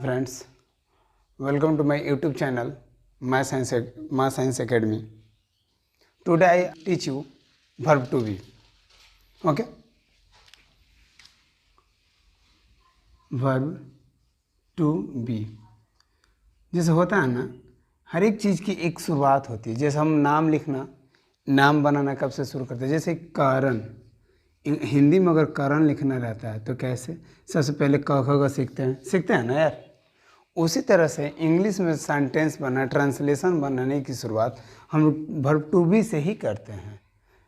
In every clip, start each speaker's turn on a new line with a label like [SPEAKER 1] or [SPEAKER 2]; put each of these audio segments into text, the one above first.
[SPEAKER 1] friends, welcome to my YouTube channel, My Science Academy. Today I teach you verb to be. Okay? Verb to be. जैसे होता है ना, हर एक चीज़ की एक शुरुआत होती है. जैसे हम नाम लिखना, नाम बनाना कब से शुरू करते हैं? जैसे करण, हिंदी में अगर करण लिखना रहता है तो कैसे? सबसे पहले क ख ग सीखते हैं ना यार. उसी तरह से इंग्लिश में सेंटेंस बनना, ट्रांसलेशन बनाने की शुरुआत हम वर्ब टू बी से ही करते हैं.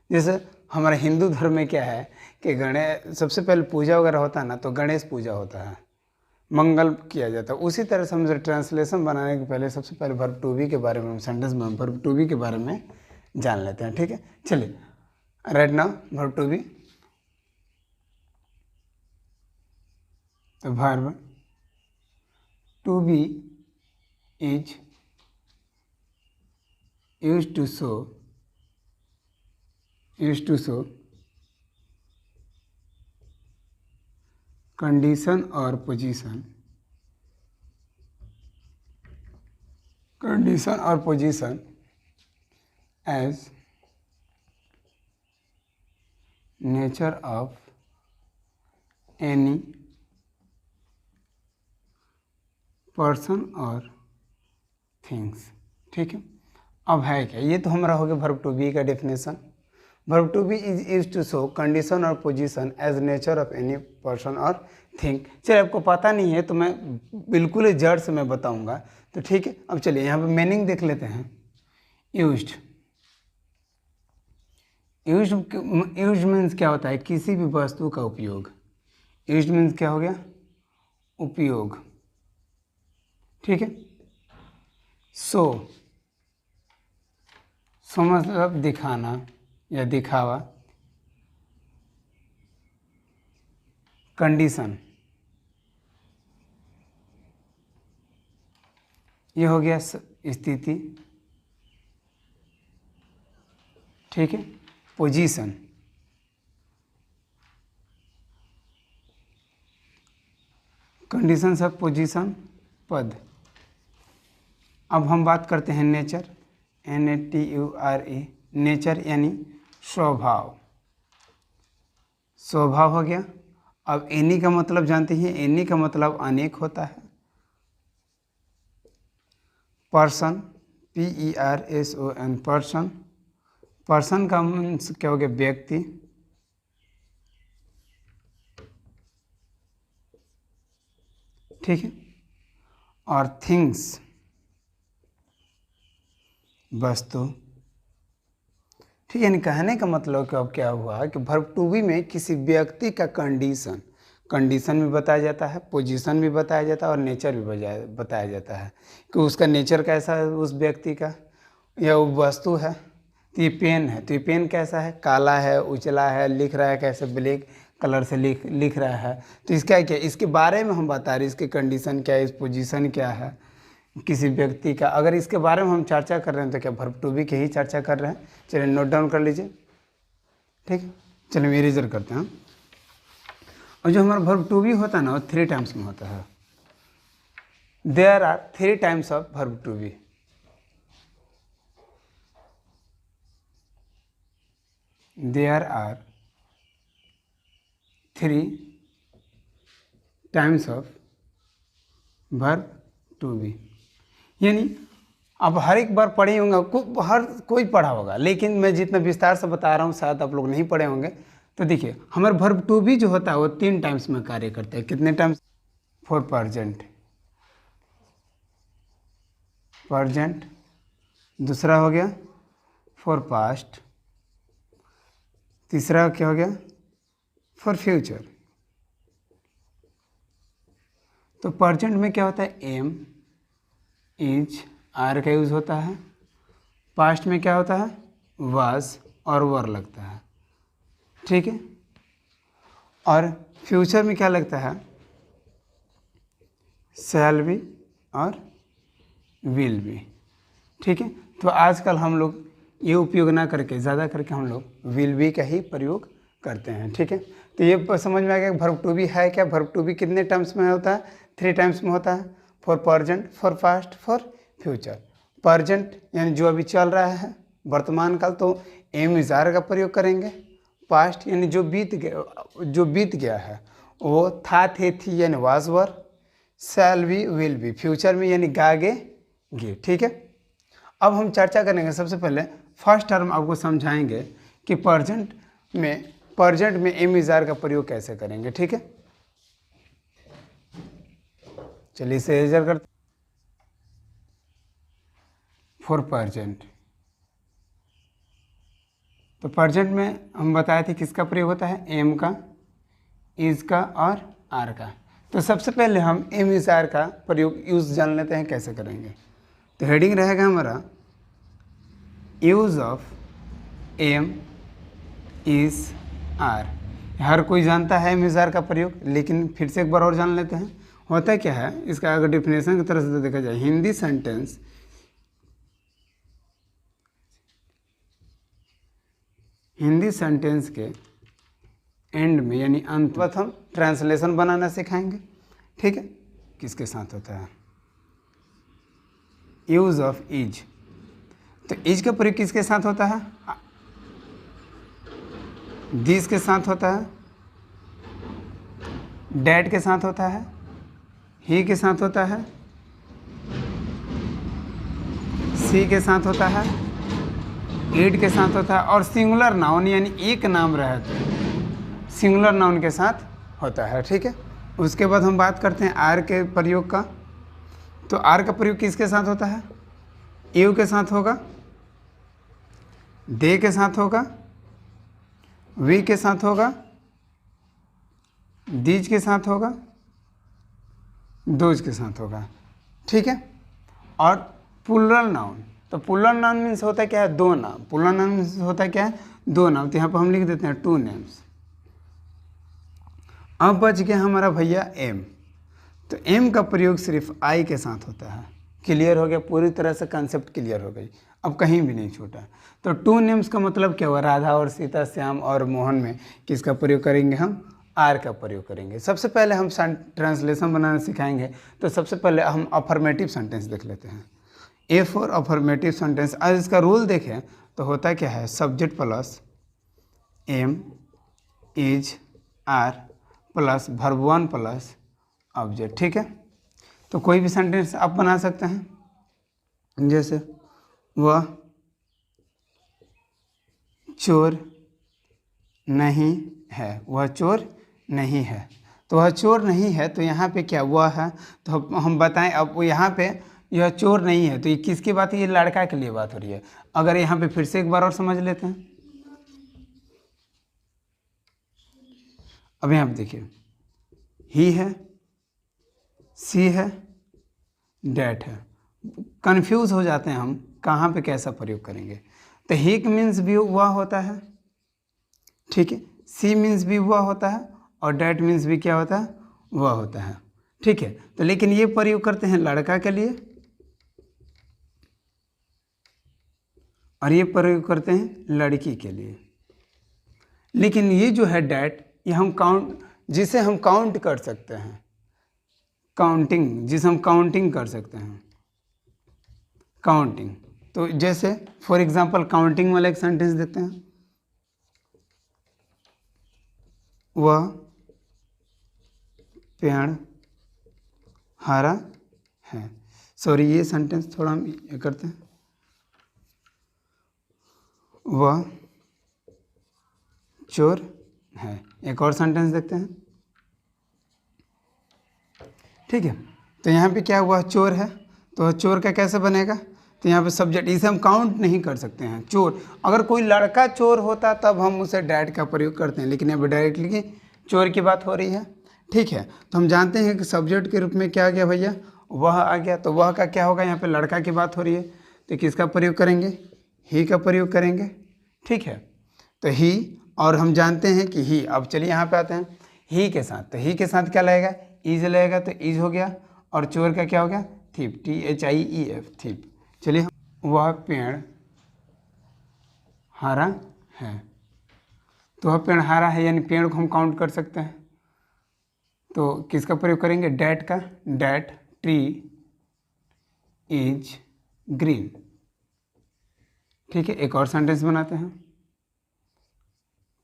[SPEAKER 1] जैसे हमारे हिंदू धर्म में क्या है कि गणेश सबसे पहले पूजा वगैरह होता है ना, तो गणेश पूजा होता है, मंगल किया जाता है. उसी तरह से हम ट्रांसलेशन बनाने के पहले सबसे पहले वर्ब टू बी के बारे में, सेंटेंस में वर्ब टू बी के बारे में जान लेते हैं. ठीक है, चलिए right now verb to be. Verb to be is used to show condition or position as nature of any person और थिंग्स. ठीक है, अब है क्या? ये तो हमारा हो गया वर्ब टू बी का definition. Verb to be is used to show condition और position as nature of any person और थिंग. चलिए, आपको पता नहीं है तो मैं बिल्कुल जड़ से मैं बताऊंगा. तो ठीक है, अब चलिए यहाँ पे मीनिंग देख लेते हैं. यूज्ड मीन्स क्या होता है? किसी भी वस्तु का उपयोग. यूज्ड मीन्स क्या हो गया? उपयोग. ठीक है. सो मतलब दिखाना या दिखावा. कंडीशन ये हो गया स्थिति. ठीक है. पोजीशन कंडीशन सब पोजीशन पद. अब हम बात करते हैं नेचर. NATURE. नेचर यानी स्वभाव. स्वभाव हो गया. अब एनी का मतलब जानते हैं, एनी का मतलब अनेक होता है. Person PERSON person. पर्सन का मीन्स क्या हो गया? व्यक्ति. ठीक है. और थिंग्स वस्तु. ठीक है, यानी कहने का मतलब कि अब क्या हुआ कि वर्ब टू बी में किसी व्यक्ति का कंडीशन भी बताया जाता है, पोजीशन भी बताया जाता है और नेचर भी बताया जाता है कि उसका नेचर कैसा है उस व्यक्ति का, या वो वस्तु है. तो ये पेन है, तो ये पेन कैसा है? काला है, उजला है, लिख रहा है कैसे? ब्लैक कलर से लिख रहा है. तो इसका क्या? इसके बारे में हम बता रहे हैं, इसकी कंडीशन क्या है, इस पोजीशन क्या है किसी व्यक्ति का. अगर इसके बारे में हम चर्चा कर रहे हैं तो क्या वर्ब टू बी की ही चर्चा कर रहे हैं. चलिए नोट डाउन कर लीजिए. ठीक है, चलिए इरेजर करते हैं. और जो हमारा वर्ब टू बी होता है ना, वो 3 टाइम्स में होता है. There are 3 times of verb to be. There are 3 times of verb to be. यानी अब हर एक बार पढ़े होंगे, हर कोई पढ़ा होगा, लेकिन मैं जितना विस्तार से बता रहा हूँ शायद आप लोग नहीं पढ़े होंगे. तो देखिए, हमारे वर्ब टू बी जो होता है वो 3 टाइम्स में कार्य करता है. कितने टाइम्स? For present. दूसरा हो गया फॉर पास्ट. तीसरा क्या हो गया? For future. तो प्रेजेंट में क्या होता है? एम, इज, आर का यूज़ होता है. पास्ट में क्या होता है? वाज और वर लगता है. ठीक है. और फ्यूचर में क्या लगता है? शैल बी और विल बी. ठीक है. तो आजकल हम लोग ये उपयोग ना करके, ज़्यादा करके हम लोग विल बी का ही प्रयोग करते हैं. ठीक है. तो ये समझ में आ गया वर्ब टू बी है क्या. वर्ब टू बी कितने टर्म्स में होता है? 3 टाइम्स में होता है. For present, for past, for future. Present यानी जो अभी चल रहा है, वर्तमान काल, तो एम इज आर का प्रयोग करेंगे। पास्ट यानी जो बीत गया है, वो था, थे, थी यानी was were, shall be, will be. Future में यानी गागे गे। ठीक है, अब हम चर्चा करेंगे। सबसे पहले फर्स्ट टर्म आपको समझाएंगे कि प्रजेंट में एम इज आर का प्रयोग कैसे करेंगे। ठीक है, चलिए इसे इरेजर करते। फॉर प्रजेंट, तो प्रजेंट में हम बताए थे किसका प्रयोग होता है, एम का, इज का और आर का। तो सबसे पहले हम एम इज आर का प्रयोग यूज जान लेते हैं कैसे करेंगे। तो हेडिंग रहेगा हमारा use of am is are. हर कोई जानता है एम इज आर का प्रयोग, लेकिन फिर से एक बार और जान लेते हैं। होता क्या है, इसका अगर डिफिनेशन की तरह से देखा जाए, हिंदी सेंटेंस के एंड में यानी अंत में हम ट्रांसलेशन बनाना सिखाएंगे। ठीक है, किसके साथ होता है, यूज ऑफ इज। तो इज का प्रयोग किसके साथ होता है, दिस के साथ होता है, डैट के साथ होता है, ही के साथ होता है, सी के साथ होता है, इट के साथ होता है, और सिंगुलर नाउन यानी एक नाम रहे तो सिंगुलर नाउन के साथ होता है। ठीक है, उसके बाद हम बात करते हैं आर के प्रयोग का। तो आर का प्रयोग किसके साथ होता है, यू के साथ होगा, दे के साथ होगा, वी के साथ होगा, दीज के साथ होगा, दोज के साथ होगा। ठीक है, और प्लूरल नाउन, तो प्लूरल नाउन मीन्स होता है क्या है, दो नाम। प्लूरल नाउन मीन्स होता है क्या है, दो नाम। तो यहाँ पर हम लिख देते हैं 2 नेम्स। अब बच गया हमारा भैया एम। तो एम का प्रयोग सिर्फ आई के साथ होता है। क्लियर हो गया, पूरी तरह से कंसेप्ट क्लियर हो गई, अब कहीं भी नहीं छूटा। तो 2 नेम्स का मतलब क्या हुआ, राधा और सीता, श्याम और मोहन में किसका प्रयोग करेंगे, हम आर का प्रयोग करेंगे। सबसे पहले हम ट्रांसलेशन बनाना सिखाएंगे। तो सबसे पहले हम अफर्मेटिव सेंटेंस देख लेते हैं। A for affirmative sentence. आज इसका रूल देखें तो होता क्या है, subject plus am is are plus verb 1 plus object. ठीक है, तो कोई भी सेंटेंस आप बना सकते हैं, जैसे वह चोर नहीं है, वह चोर नहीं है। तो वह चोर नहीं है, तो यहाँ पे क्या वह है, तो हम बताएं। अब वो यहाँ पे यह चोर नहीं है, तो ये किसकी बात है, ये लड़का के लिए बात हो रही है। अगर यहाँ पे फिर से एक बार और समझ लेते हैं। अब यहाँ पे देखिए, ही है, सी है, डैट है। कंफ्यूज हो जाते हैं हम कहाँ पे कैसा प्रयोग करेंगे। तो ही मीन्स भी वह होता है, ठीक है, सी मीन्स भी वह होता है, और डैट मीन्स भी क्या होता है, वह होता है। ठीक है, तो लेकिन ये प्रयोग करते हैं लड़का के लिए, और ये प्रयोग करते हैं लड़की के लिए। लेकिन ये जो है डैट, ये हम जिसे हम काउंट कर सकते हैं, जिसे हम काउंटिंग कर सकते हैं, काउंटिंग। तो जैसे फॉर एग्जांपल काउंटिंग वाला एक सेंटेंस देते हैं, वह पेड़ हरा है। सॉरी, ये सेंटेंस थोड़ा हम ये करते हैं, वह चोर है। एक और सेंटेंस देखते हैं। ठीक है, तो यहाँ पे क्या हुआ, चोर है, तो चोर का कैसे बनेगा, तो यहाँ पे सब्जेक्ट, इसे हम काउंट नहीं कर सकते हैं। चोर, अगर कोई लड़का चोर होता तब हम उसे डैट का प्रयोग करते हैं, लेकिन यहाँ डायरेक्टली चोर की बात हो रही है। ठीक है, तो हम जानते हैं कि सब्जेक्ट के रूप में क्या आ गया भैया, वह आ गया। तो वह का क्या होगा, यहाँ पे लड़का की बात हो रही है, तो किसका प्रयोग करेंगे, ही का प्रयोग करेंगे। ठीक है, तो ही, और हम जानते हैं कि ही। अब चलिए यहाँ पे आते हैं ही के साथ। तो ही के साथ क्या लगेगा, इज लगेगा, तो इज हो गया। और चोर का क्या हो गया, थीप, THIEF, थीप। चलिए, वह पेड़ हरा है, तो वह पेड़ हरा है, यानी पेड़ को हम काउंट कर सकते हैं। तो किसका प्रयोग करेंगे, डैट का, डैट ट्री इज ग्रीन। ठीक है, एक और सेंटेंस बनाते हैं।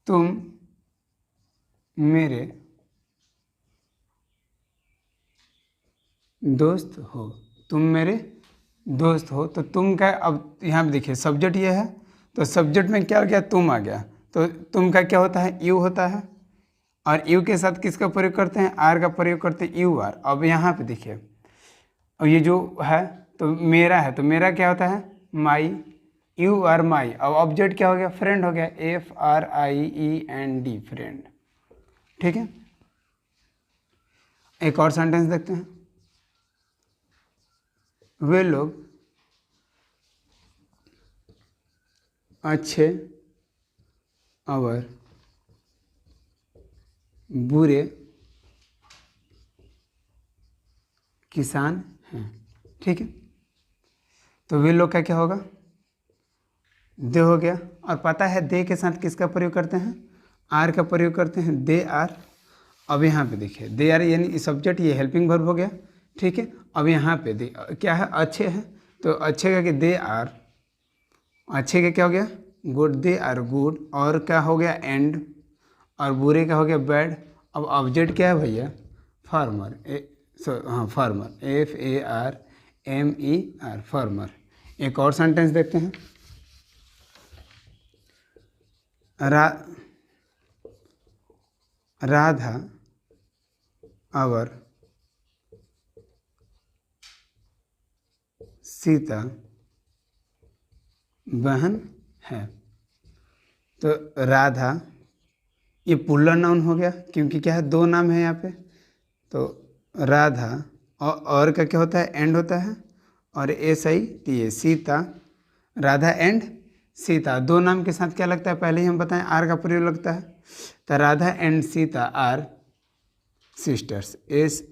[SPEAKER 1] तुम मेरे दोस्त हो। तुम मेरे दोस्त हो, तो तुम का, अब यहाँ पे देखिए सब्जेक्ट ये है, तो सब्जेक्ट में क्या हो गया, तुम आ गया, तो तुम का क्या होता है, यू होता है, और यू के साथ किसका प्रयोग करते हैं, आर का प्रयोग करते हैं, यू आर। अब यहाँ पे देखिए, अब ये जो है तो मेरा है, तो मेरा क्या होता है, माई, यू आर माई। अब ऑब्जेक्ट क्या हो गया, फ्रेंड हो गया, FRIEND, फ्रेंड। ठीक है, एक और सेंटेंस देखते हैं। वे लोग अच्छे और बुरे किसान हैं। ठीक है, तो वे लोग का क्या होगा, दे हो गया। और पता है दे के साथ किसका प्रयोग करते हैं, आर का प्रयोग करते हैं, दे आर। अब यहाँ पे देखिए दे आर यानी सब्जेक्ट, ये हेल्पिंग वर्ब हो गया। ठीक है, अब यहाँ पे दे क्या है, अच्छे है, तो अच्छे का कि दे आर, अच्छे का क्या हो गया, गुड, दे आर गुड, और क्या हो गया, एंड, और बुरे का हो गया बैड। अब ऑब्जेक्ट क्या है भैया, फार्मर, हाँ फार्मर, FARMER, फार्मर। एक और सेंटेंस देखते हैं। राधा और सीता बहन है। तो राधा ये पुल्लर नाउन हो गया, क्योंकि क्या है, दो नाम है यहाँ पे। तो राधा और का क्या होता है, एंड होता है, और SITA, सीता, राधा एंड सीता, दो नाम के साथ क्या लगता है, पहले ही हम बताएं आर का प्रयोग लगता है। तो Radha and Sita are sisters, SISTER।